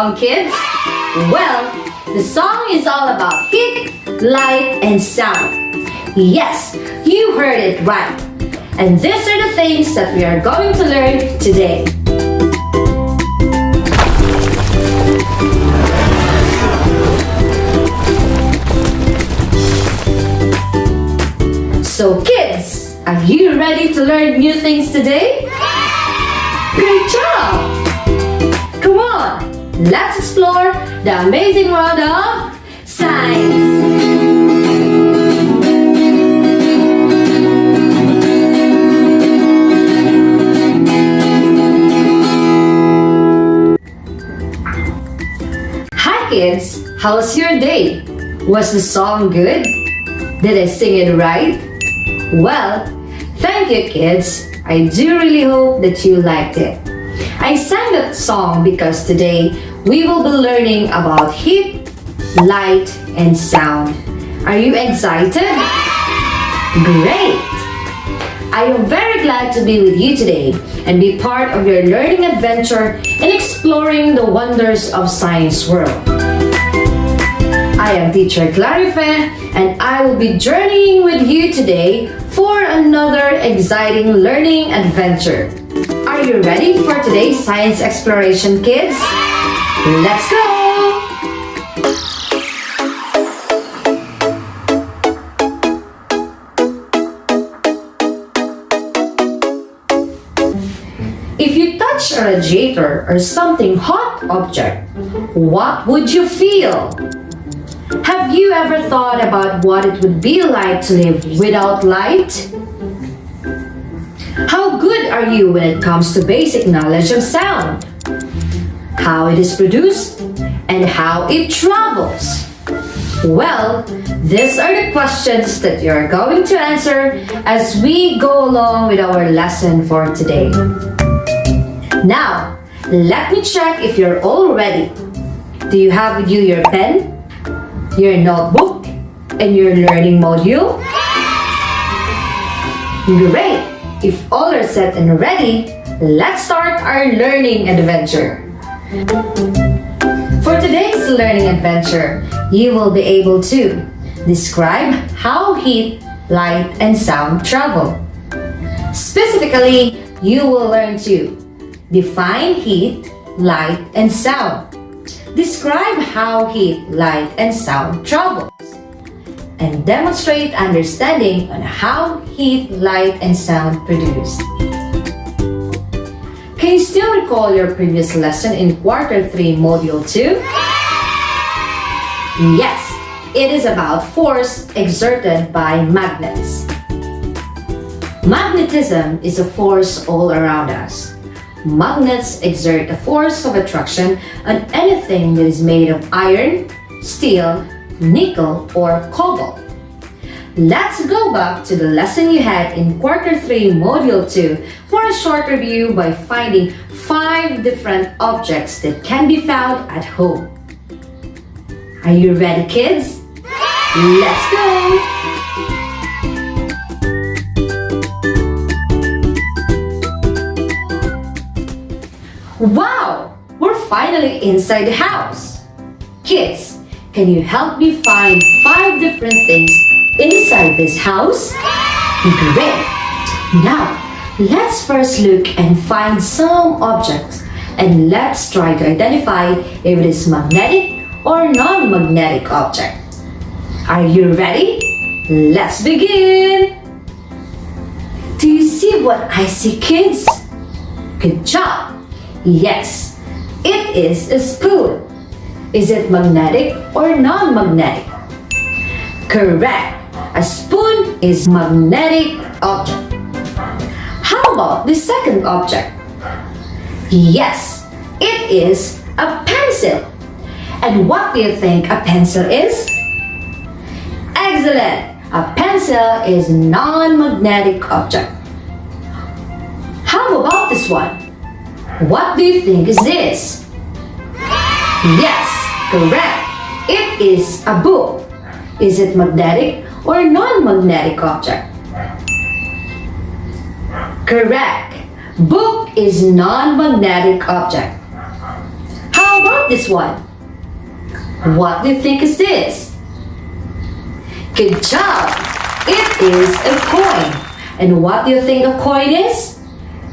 song, kids? Well, the song is all about heat, light, and sound. Yes, you heard it right. And these are the things that we are going to learn today. So kids, are you ready to learn new things today? Great job! Come on, let's explore the amazing world of science. Hi kids, how's your day? Was the song good? Did I sing it right? Well, thank you kids. I do really hope that you liked it. I sang that song because today we will be learning about heat, light, and sound. Are you excited? Great! I am very glad to be with you today and be part of your learning adventure in exploring the wonders of science world. I am Teacher CLARIFE and I will be journeying with you today for another exciting learning adventure. Are you ready for today's science exploration, kids? Let's go! If you touch a radiator or something hot object, what would you feel? Have you ever thought about what it would be like to live without light? How good are you when it comes to basic knowledge of sound? How it is produced and how it travels? Well, these are the questions that you are going to answer as we go along with our lesson for today. Now, let me check if you're all ready. Do you have with you your pen, your notebook, and your learning module? Great! If all are set and ready, let's start our learning adventure. For today's learning adventure, you will be able to describe how heat, light, and sound travel. Specifically, you will learn to define heat, light, and sound. Describe how heat, light, and sound travels. And demonstrate understanding on how heat, light, and sound produce. Can you still recall your previous lesson in Quarter 3, Module 2? Yes, it is about force exerted by magnets. Magnetism is a force all around us. Magnets exert a force of attraction on anything that is made of iron, steel, nickel, or cobalt. Let's go back to the lesson you had in Quarter 3, Module 2 for a short review by finding 5 different objects that can be found at home. Are you ready, kids? Let's go! Wow! We're finally inside the house! Kids, can you help me find 5 different things inside this house? Great! Now, let's first look and find some objects and let's try to identify if it is magnetic or non-magnetic object. Are you ready? Let's begin! Do you see what I see, kids? Good job! Yes, it is a spoon. Is it magnetic or non-magnetic? Correct. A spoon is magnetic object. How about the second object? Yes, it is a pencil. And what do you think a pencil is? Excellent. A pencil is non-magnetic object. How about this one? What do you think is this? Yes, correct. It is a book. Is it magnetic or non-magnetic object? Correct. Book is non-magnetic object. How about about this one? What do you think is this? Good job! It is a coin. And what do you think a coin is?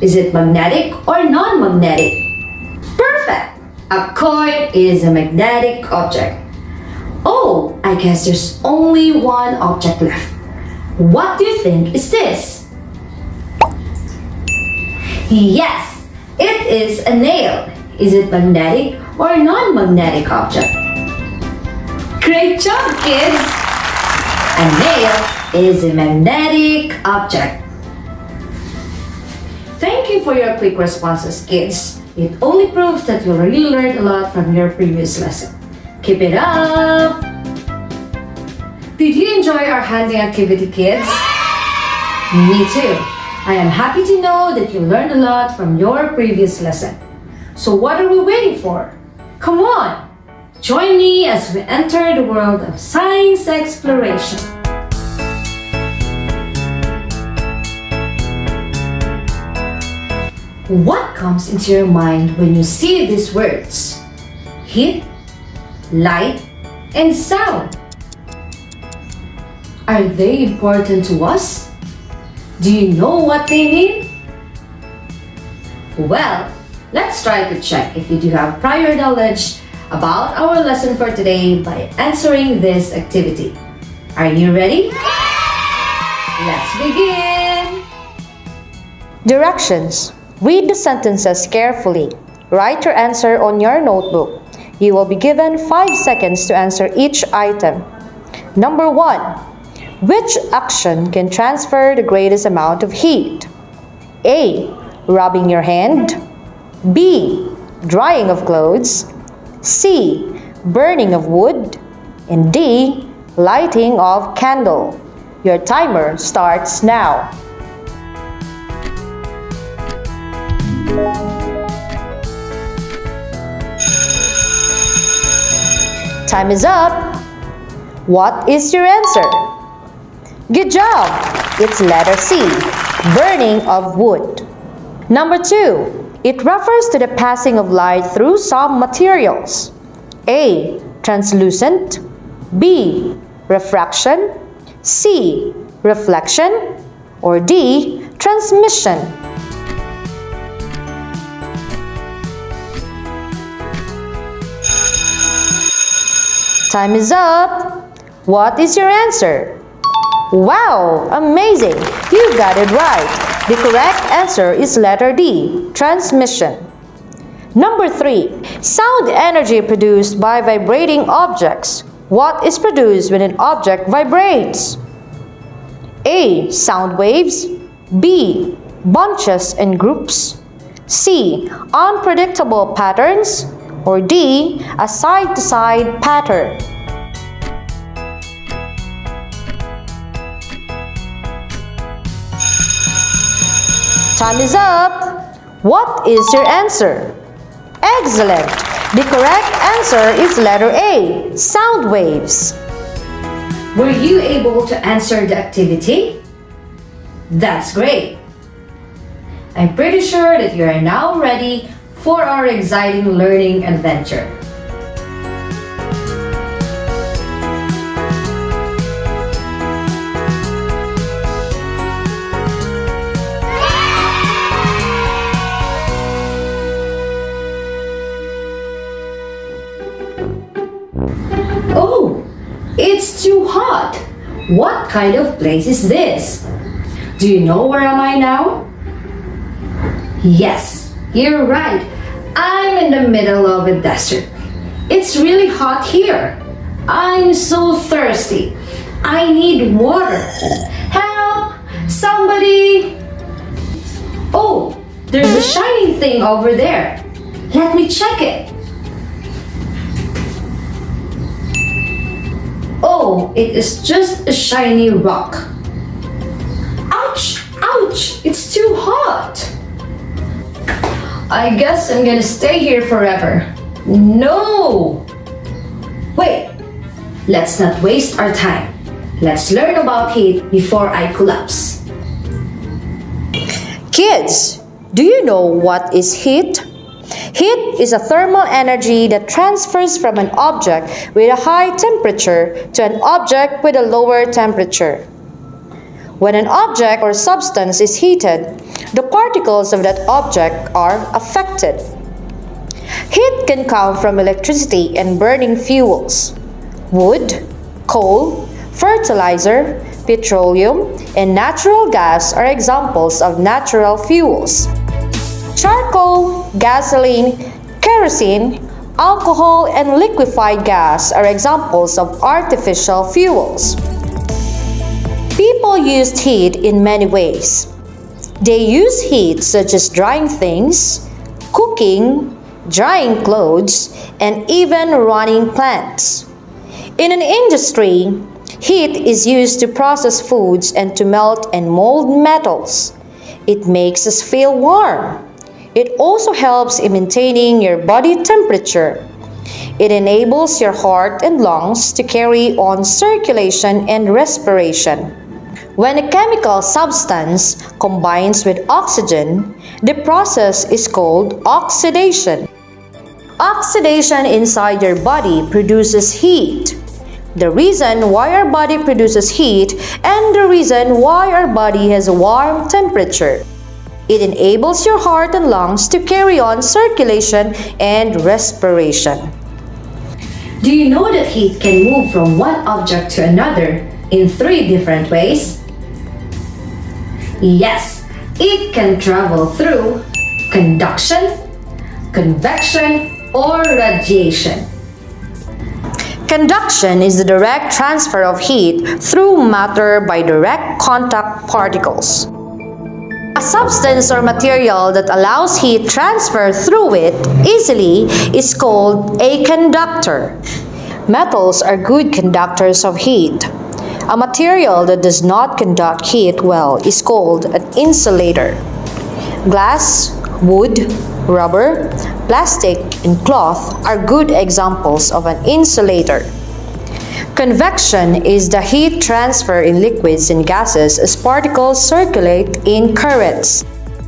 Is it magnetic or non-magnetic? Perfect! A coin is a magnetic object. Oh, I guess there's only one object left. What do you think is this? Yes, it is a nail. Is it magnetic or non-magnetic object? Great job, kids! A nail is a magnetic object. Thank you for your quick responses, kids. It only proves that you really learned a lot from your previous lesson. Keep it up! Did you enjoy our handling activity, kids? Me too. I am happy to know that you learned a lot from your previous lesson. So what are we waiting for? Come on! Join me as we enter the world of science exploration. What comes into your mind when you see these words? Heat, light, and sound. Are they important to us? Do you know what they mean? Well, let's try to check if you do have prior knowledge about our lesson for today by answering this activity. Are you ready? Let's begin! Directions. Read the sentences carefully. Write your answer on your notebook. You will be given 5 seconds to answer each item. Number 1. Which action can transfer the greatest amount of heat? A. Rubbing your hand. B. Drying of clothes. C. Burning of wood. And D. Lighting of candle. Your timer starts now. Time is up. What is your answer? Good job! It's letter C, burning of wood. Number 2, it refers to the passing of light through some materials. A. Translucent. B. Refraction. C. Reflection. Or D. Transmission. Time is up. What is your answer? Wow, amazing! You got it right. The correct answer is letter D, transmission. Number 3, sound energy produced by vibrating objects. What is produced when an object vibrates? A. Sound waves. B. Bunches and groups. C. Unpredictable patterns. Or D. A side-to-side pattern. Time is up. What is your answer? Excellent! The correct answer is letter A, sound waves. Were you able to answer the activity? That's great! I'm pretty sure that you are now ready for our exciting learning adventure. Oh, it's too hot! What kind of place is this? Do you know where am I now? Yes, you're right. I'm in the middle of a desert. It's really hot here. I'm so thirsty. I need water. Help! Somebody! Oh, there's a shiny thing over there. Let me check it. Oh, it is just a shiny rock. Ouch! Ouch! It's too hot! I guess I'm gonna stay here forever. No! Wait, let's not waste our time. Let's learn about heat before I collapse. Kids, do you know what is heat? Heat is a thermal energy that transfers from an object with a high temperature to an object with a lower temperature. When an object or substance is heated, the particles of that object are affected. Heat can come from electricity and burning fuels. Wood, coal, fertilizer, petroleum, and natural gas are examples of natural fuels. Charcoal, gasoline, kerosene, alcohol, and liquefied gas are examples of artificial fuels. People use heat in many ways. They use heat such as drying things, cooking, drying clothes, and even running plants. In an industry, heat is used to process foods and to melt and mold metals. It makes us feel warm. It also helps in maintaining your body temperature. It enables your heart and lungs to carry on circulation and respiration. When a chemical substance combines with oxygen, the process is called oxidation. Oxidation inside your body produces heat. The reason why our body produces heat and the reason why our body has a warm temperature. It enables your heart and lungs to carry on circulation and respiration. Do you know that heat can move from one object to another in 3 different ways? Yes, it can travel through conduction, convection, or radiation. Conduction is the direct transfer of heat through matter by direct contact particles. A substance or material that allows heat transfer through it easily is called a conductor. Metals are good conductors of heat. A material that does not conduct heat well is called an insulator. Glass, wood, rubber, plastic, and cloth are good examples of an insulator. Convection is the heat transfer in liquids and gases as particles circulate in currents.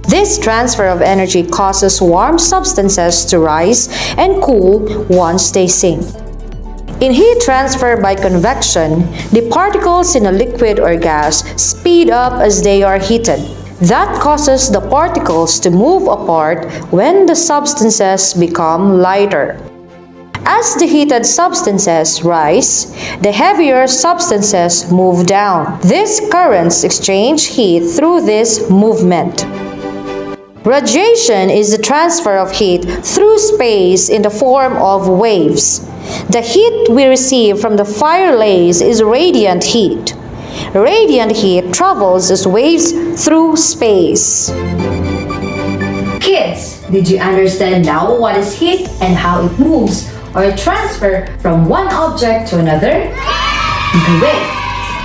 This transfer of energy causes warm substances to rise and cool once they sink. In heat transfer by convection, the particles in a liquid or gas speed up as they are heated. That causes the particles to move apart when the substances become lighter. As the heated substances rise, the heavier substances move down. These currents exchange heat through this movement. Radiation is the transfer of heat through space in the form of waves. The heat we receive from the fire blaze is radiant heat. Radiant heat travels as waves through space. Kids, did you understand now what is heat and how it moves or transfer from one object to another? Great!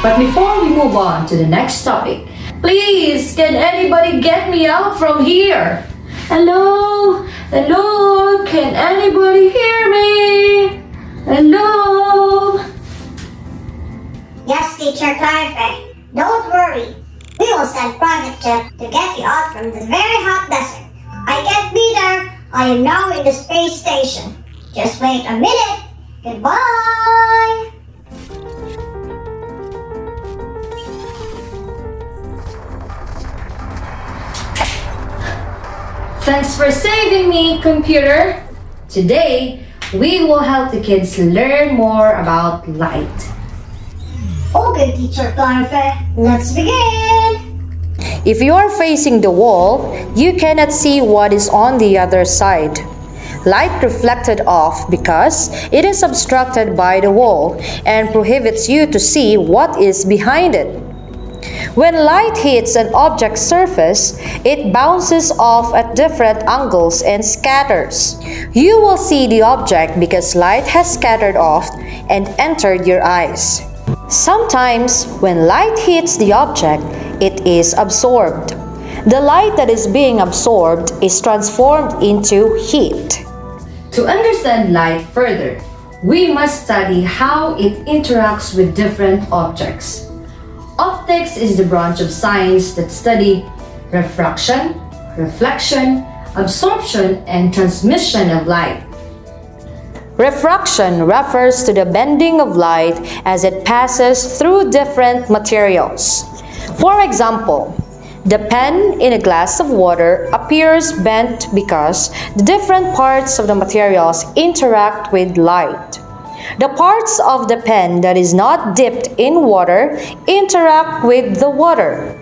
But before we move on to the next topic, please, can anybody get me out from here? Hello? Hello? Can anybody hear me? Hello? Yes, Teacher Clarife. Don't worry. We will send private jet to get you out from this very hot desert. I can't be there. I am now in the space station. Just wait a minute. Goodbye. Thanks for saving me, computer. Today, we will help the kids learn more about light. Okay, Teacher Clarife. Let's begin. If you are facing the wall, you cannot see what is on the other side. Light reflected off because it is obstructed by the wall and prohibits you to see what is behind it. When light hits an object's surface, it bounces off at different angles and scatters. You will see the object because light has scattered off and entered your eyes. Sometimes, when light hits the object, it is absorbed. The light that is being absorbed is transformed into heat. To understand light further, we must study how it interacts with different objects. Optics is the branch of science that study refraction, reflection, absorption and transmission of light. Refraction refers to the bending of light as it passes through different materials. For example, the pen in a glass of water appears bent because the different parts of the materials interact with light. The parts of the pen that is not dipped in water interact with the water.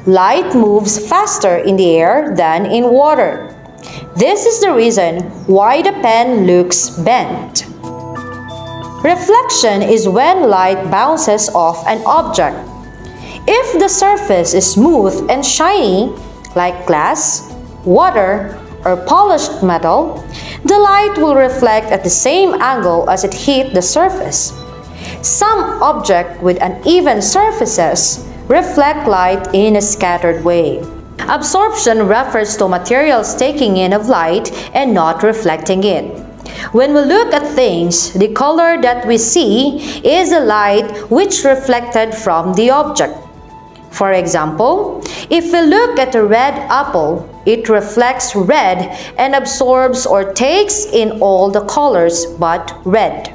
Light moves faster in the air than in water. This is the reason why the pen looks bent. Reflection is when light bounces off an object. If the surface is smooth and shiny, like glass, water, or polished metal, the light will reflect at the same angle as it hit the surface. Some objects with uneven surfaces reflect light in a scattered way. Absorption refers to materials taking in of light and not reflecting it. When we look at things, the color that we see is the light which reflected from the object. For example, if we look at a red apple, it reflects red and absorbs or takes in all the colors but red.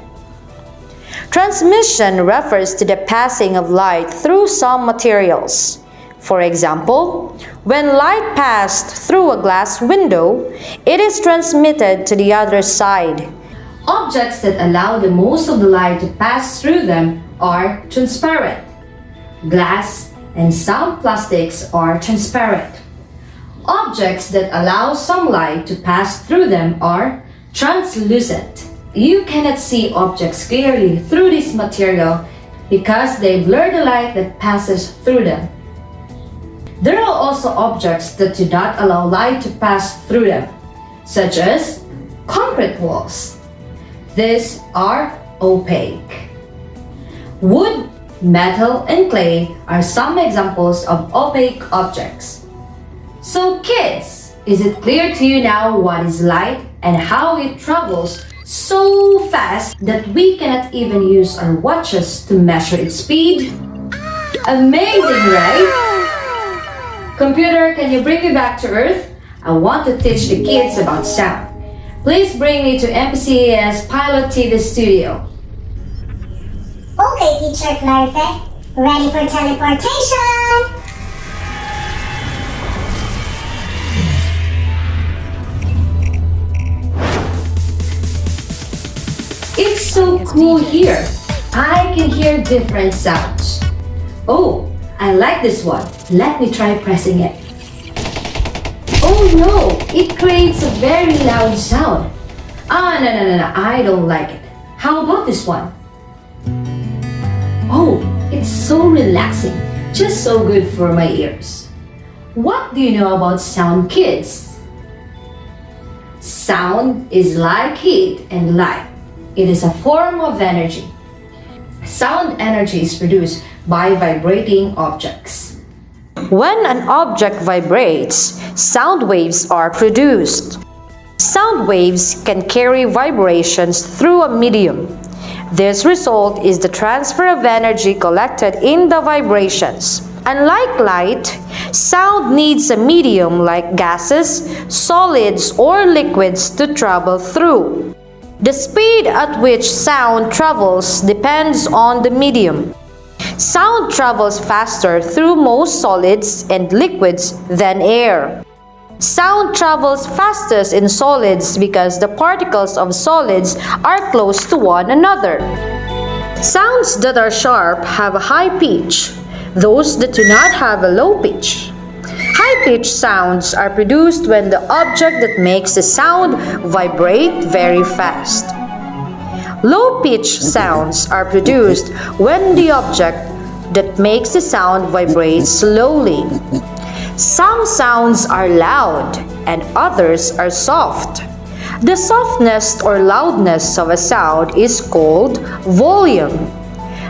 Transmission refers to the passing of light through some materials. For example, when light passed through a glass window, it is transmitted to the other side. Objects that allow the most of the light to pass through them are transparent. Glass and some plastics are transparent. Objects that allow some light to pass through them are translucent. You cannot see objects clearly through this material because they blur the light that passes through them. There are also objects that do not allow light to pass through them, such as concrete walls. These are opaque. Wood, metal, and clay are some examples of opaque objects. So kids, is it clear to you now what is light and how it travels so fast that we cannot even use our watches to measure its speed? Amazing, right? Computer, can you bring me back to Earth? I want to teach the kids about sound. Please bring me to MPCA's Pilot TV studio. Okay, Teacher Clarife. Ready for teleportation? It's so cool here. I can hear different sounds. Oh, I like this one. Let me try pressing it. Oh no, it creates a very loud sound. No, I don't like it. How about this one? Oh, it's so relaxing. Just so good for my ears. What do you know about sound, kids? Sound is like heat and light. It is a form of energy. Sound energy is produced by vibrating objects. When an object vibrates, sound waves are produced. Sound waves can carry vibrations through a medium. This result is the transfer of energy collected in the vibrations. Unlike light, sound needs a medium like gases, solids, or liquids to travel through. The speed at which sound travels depends on the medium. Sound travels faster through most solids and liquids than air. Sound travels fastest in solids because the particles of solids are close to one another. Sounds that are sharp have a high pitch. Those that do not have a low pitch. High-pitched sounds are produced when the object that makes the sound vibrate very fast. Low-pitched sounds are produced when the object that makes the sound vibrates slowly. Some sounds are loud and others are soft. The softness or loudness of a sound is called volume.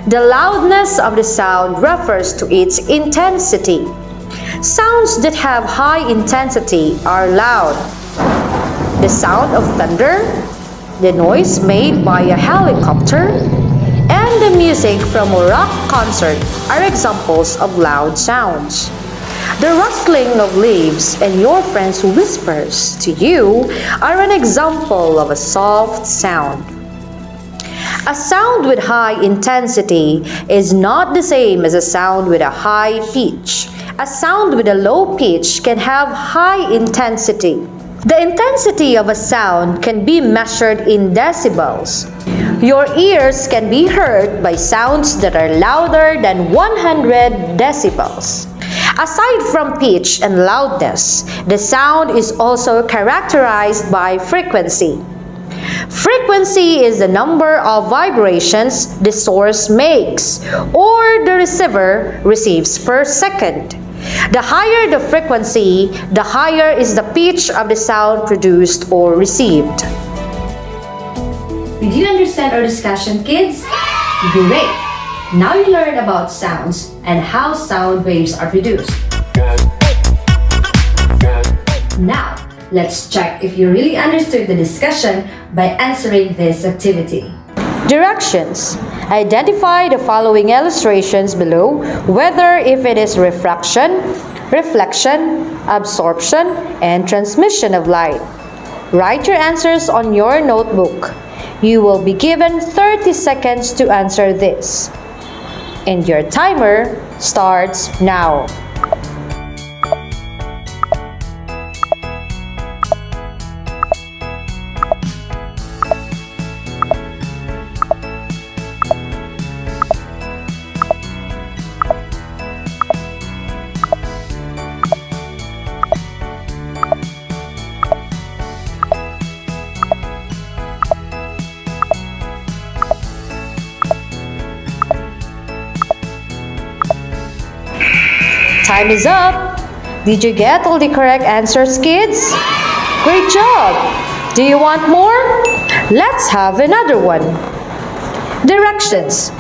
The loudness of the sound refers to its intensity. Sounds that have high intensity are loud. The sound of thunder, the noise made by a helicopter, and the music from a rock concert are examples of loud sounds. The rustling of leaves and your friend's whispers to you are an example of a soft sound. A sound with high intensity is not the same as a sound with a high pitch. A sound with a low pitch can have high intensity. The intensity of a sound can be measured in decibels. Your ears can be hurt by sounds that are louder than 100 decibels. Aside from pitch and loudness, the sound is also characterized by frequency. Frequency is the number of vibrations the source makes or the receiver receives per second. The higher the frequency, the higher is the pitch of the sound produced or received. Did you understand our discussion, kids? Great! Now you learned about sounds and how sound waves are produced. Now, let's check if you really understood the discussion by answering this activity. Directions. Identify the following illustrations below, whether if it is refraction, reflection, absorption, and transmission of light. Write your answers on your notebook. You will be given 30 seconds to answer this. And your timer starts now. Time is up! Did you get all the correct answers, kids? Great job! Do you want more? Let's have another one. Directions.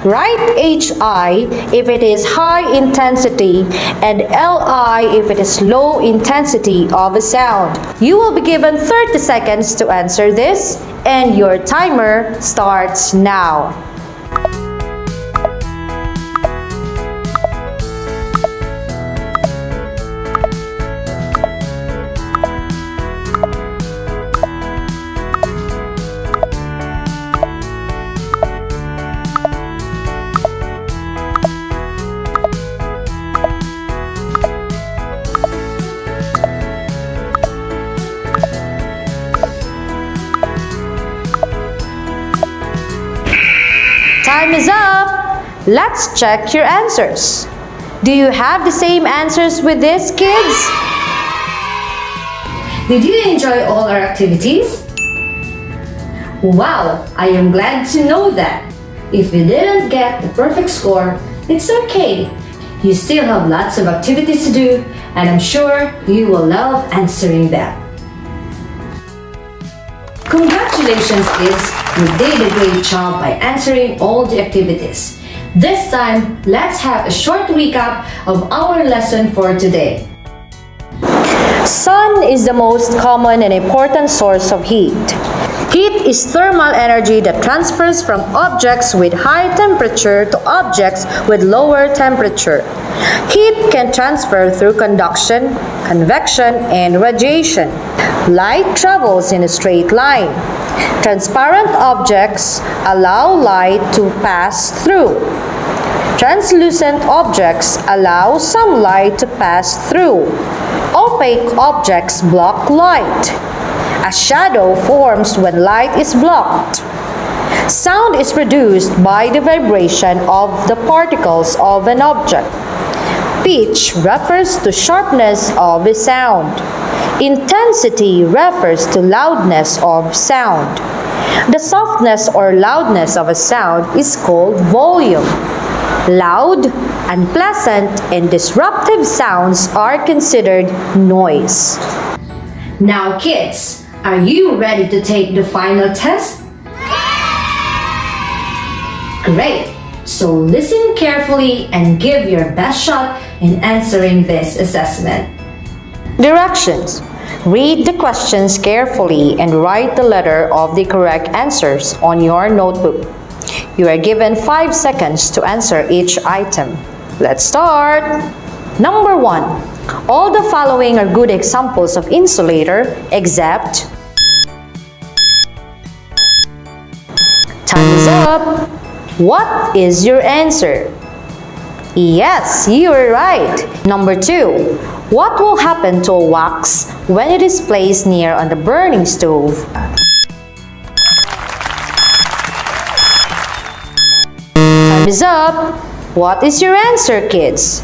Write HI if it is high intensity and LI if it is low intensity of a sound. You will be given 30 seconds to answer this, and your timer starts now. Time is up! Let's check your answers. Do you have the same answers with this, kids? Did you enjoy all our activities? Wow, I am glad to know that. If you didn't get the perfect score, it's okay. You still have lots of activities to do, and I'm sure you will love answering them. Congratulations, kids! You did a great job by answering all the activities. This time, let's have a short recap of our lesson for today. Sun is the most common and important source of heat. Heat is thermal energy that transfers from objects with high temperature to objects with lower temperature. Heat can transfer through conduction, convection, and radiation. Light travels in a straight line. Transparent objects allow light to pass through. Translucent objects allow some light to pass through. Opaque objects block light. A shadow forms when light is blocked. Sound is produced by the vibration of the particles of an object. Pitch refers to sharpness of a sound. Intensity refers to loudness of sound. The softness or loudness of a sound is called volume. Loud, unpleasant, and disruptive sounds are considered noise. Now, kids, are you ready to take the final test? Great! So listen carefully and give your best shot in answering this assessment. Directions. Read the questions carefully and write the letter of the correct answers on your notebook. You are given 5 seconds to answer each item. Let's start! Number 1. All the following are good examples of insulator except... Time is up! What is your answer? Yes, you are right. Number 2. What will happen to a wax when it is placed near on the burning stove? Time is up. What is your answer, kids?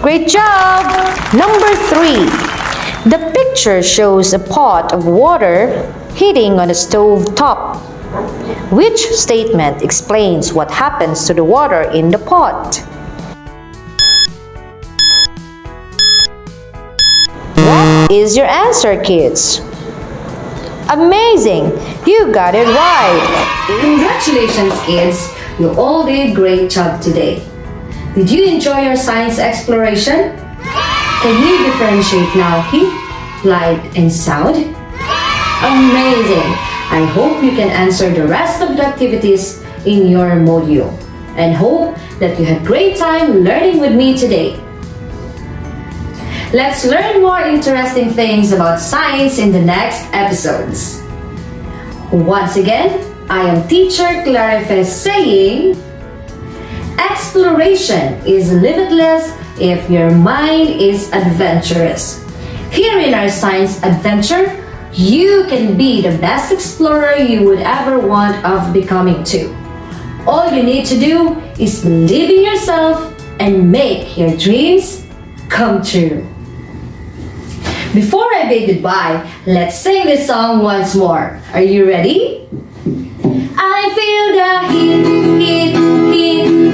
Great job! Number 3. The picture shows a pot of water heating on a stove top. Which statement explains what happens to the water in the pot? What is your answer, kids? Amazing! You got it right! Congratulations, kids! You all did a great job today. Did you enjoy your science exploration? Can you differentiate now heat, light, and sound? Amazing! I hope you can answer the rest of the activities in your module and hope that you had great time learning with me today. Let's learn more interesting things about science in the next episodes. Once again, I am Teacher CLARIFE saying, exploration is limitless if your mind is adventurous. Here in our science adventure, you can be the best explorer you would ever want of becoming too. All you need to do is believe in yourself and make your dreams come true. Before I bid goodbye, let's sing this song once more. Are you ready? I feel the heat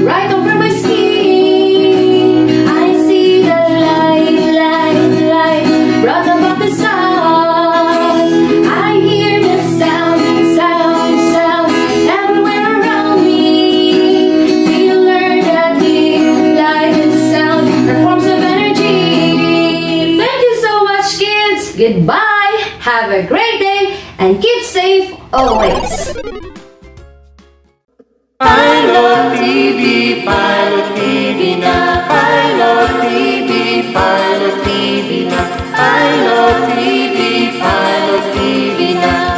right over my skin. I see the light brought about the sun. I hear the sound everywhere around me. We learn that heat, light, and sound are forms of energy. Thank you so much, kids. Goodbye. Have a great day and keep safe always. Pilot TV na, Pilot TV na, Pilot TV na,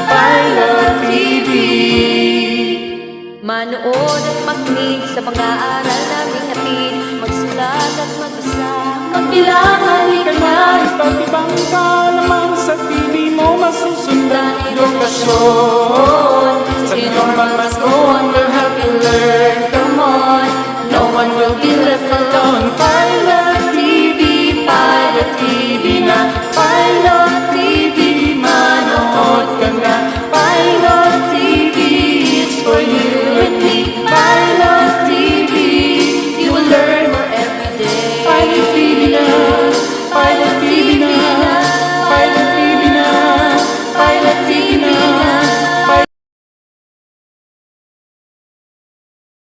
Pilot TV. Manood at makinig sa pag-aaral naming hatid, magsulat at magbasa, magbilang halika na. Iba't ibang kaalaman sa TV mo masusundan. Edukasyon sa iyong pagmasuhan will help you learn.